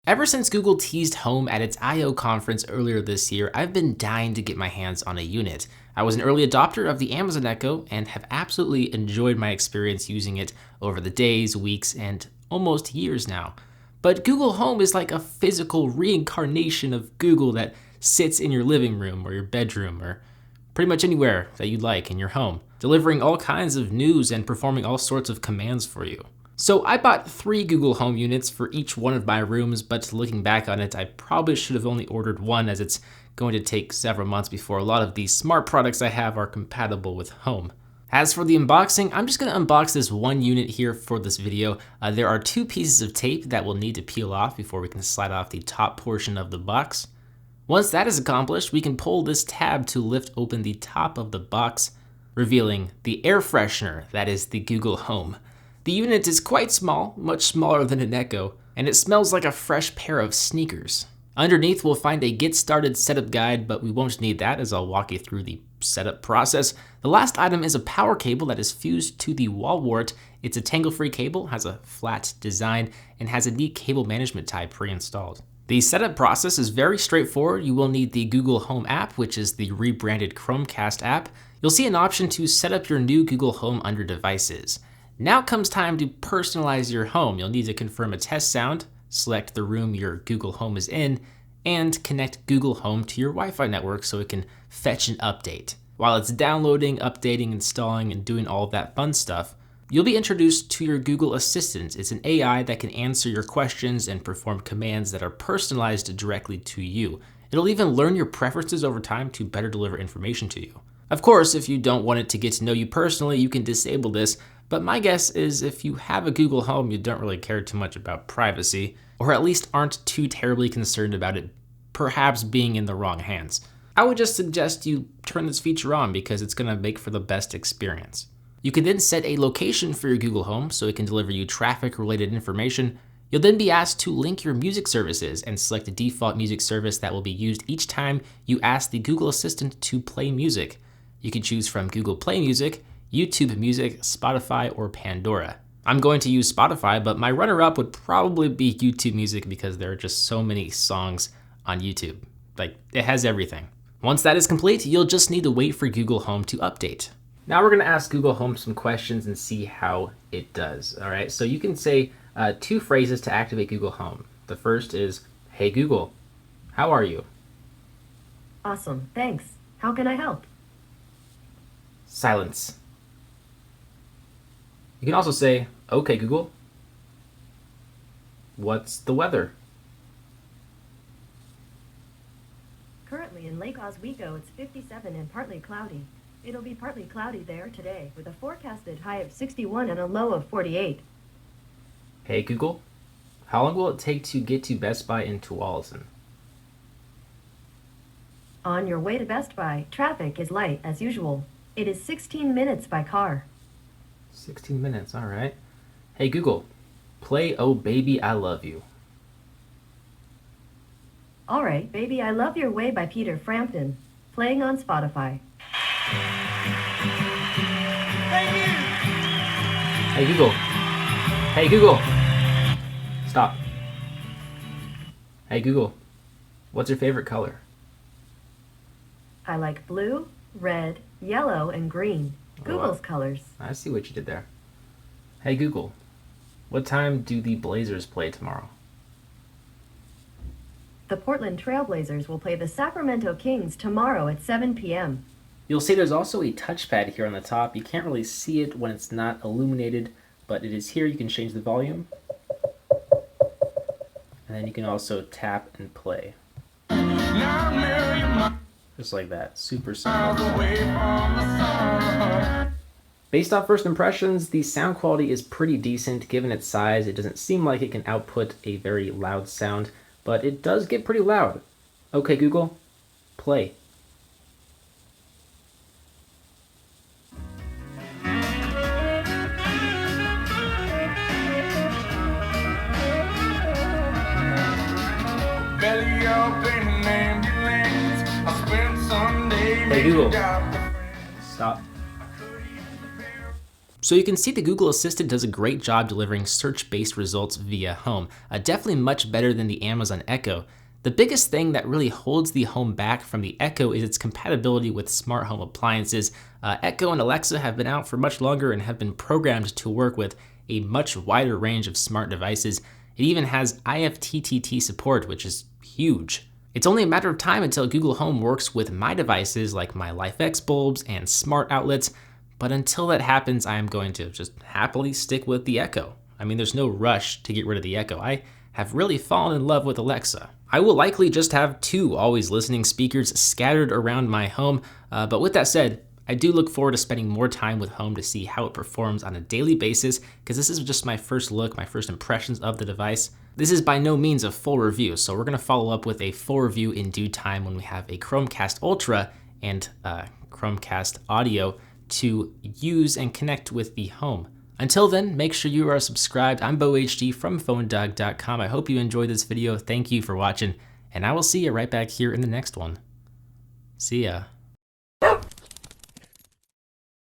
Ever since Google teased Home at its I/O conference earlier this year, I've been dying to get my hands on a unit. I was an early adopter of the Amazon Echo and have absolutely enjoyed my experience using it over the days, weeks, and almost years now. But Google Home is like a physical reincarnation of Google that sits in your living room or your bedroom or pretty much anywhere that you'd like in your home, delivering all kinds of news and performing all sorts of commands for you. So I bought 3 Google Home units for each one of my rooms, but looking back on it, I probably should have only ordered one, as it's going to take several months before a lot of these smart products I have are compatible with Home. As for the unboxing, I'm just going to unbox this one unit here for this video. There are 2 pieces of tape that will need to peel off before we can slide off the top portion of the box. Once that is accomplished, we can pull this tab to lift open the top of the box, revealing the air freshener that is the Google Home. The unit is quite small, much smaller than an Echo, and it smells like a fresh pair of sneakers. Underneath we'll find a get started setup guide, but we won't need that as I'll walk you through the setup process. The last item is a power cable that is fused to the wall wart. It's a tangle-free cable, has a flat design, and has a neat cable management tie pre-installed. The setup process is very straightforward. You will need the Google Home app, which is the rebranded Chromecast app. You'll see an option to set up your new Google Home under devices. Now comes time to personalize your home. You'll need to confirm a test sound, select the room your Google Home is in, and connect Google Home to your Wi-Fi network so it can fetch an update. While it's downloading, updating, installing, and doing all of that fun stuff, you'll be introduced to your Google Assistant. It's an AI that can answer your questions and perform commands that are personalized directly to you. It'll even learn your preferences over time to better deliver information to you. Of course, if you don't want it to get to know you personally, you can disable this, but my guess is if you have a Google Home, you don't really care too much about privacy, or at least aren't too terribly concerned about it perhaps being in the wrong hands. I would just suggest you turn this feature on because it's going to make for the best experience. You can then set a location for your Google Home so it can deliver you traffic-related information. You'll then be asked to link your music services and select a default music service that will be used each time you ask the Google Assistant to play music. You can choose from Google Play Music, YouTube Music, Spotify, or Pandora. I'm going to use Spotify, but my runner-up would probably be YouTube Music because there are just so many songs on YouTube. Like, it has everything. Once that is complete, you'll just need to wait for Google Home to update. Now we're gonna ask Google Home some questions and see how it does, all right? So you can say 2 phrases to activate Google Home. The first is, "Hey Google, how are you?" Awesome, thanks. How can I help? Silence. You can also say, "Okay Google, what's the weather?" Currently in Lake Oswego, it's 57 and partly cloudy. It'll be partly cloudy there today with a forecasted high of 61 and a low of 48. Hey Google, how long will it take to get to Best Buy in Tualatin? On your way to Best Buy, traffic is light as usual. It is 16 minutes by car. 16 minutes, all right. Hey Google, play "Oh Baby, I Love You." All right, Baby I Love Your Way by Peter Frampton, playing on Spotify. Hey Google. Hey Google. Stop. Hey Google, what's your favorite color? I like blue, red, yellow, and green. Google's colors. I see what you did there. Hey Google, what time do the Blazers play tomorrow? The Portland Trail Blazers will play the Sacramento Kings tomorrow at 7 p.m. You'll see there's also a touchpad here on the top. You can't really see it when it's not illuminated, but it is here. You can change the volume. And then you can also tap and play. Just like that, super simple. Based off first impressions, the sound quality is pretty decent. Given its size, it doesn't seem like it can output a very loud sound, but it does get pretty loud. Okay Google, play. Hey Google, stop. So you can see the Google Assistant does a great job delivering search-based results via Home, definitely much better than the Amazon Echo. The biggest thing that really holds the Home back from the Echo is its compatibility with smart home appliances. Echo and Alexa have been out for much longer and have been programmed to work with a much wider range of smart devices. It even has IFTTT support, which is huge. It's only a matter of time until Google Home works with my devices like my LifeX bulbs and smart outlets. But until that happens, I am going to just happily stick with the Echo. I mean, there's no rush to get rid of the Echo. I have really fallen in love with Alexa. I will likely just have 2 always listening speakers scattered around my home. But with that said, I do look forward to spending more time with Home to see how it performs on a daily basis, because this is just my first look, my first impressions of the device. This is by no means a full review, so we're going to follow up with a full review in due time when we have a Chromecast Ultra and Chromecast audio to use and connect with the Home. Until then, make sure you are subscribed. I'm BoHD from PhoneDog.com. I hope you enjoyed this video. Thank you for watching, and I will see you right back here in the next one. See ya.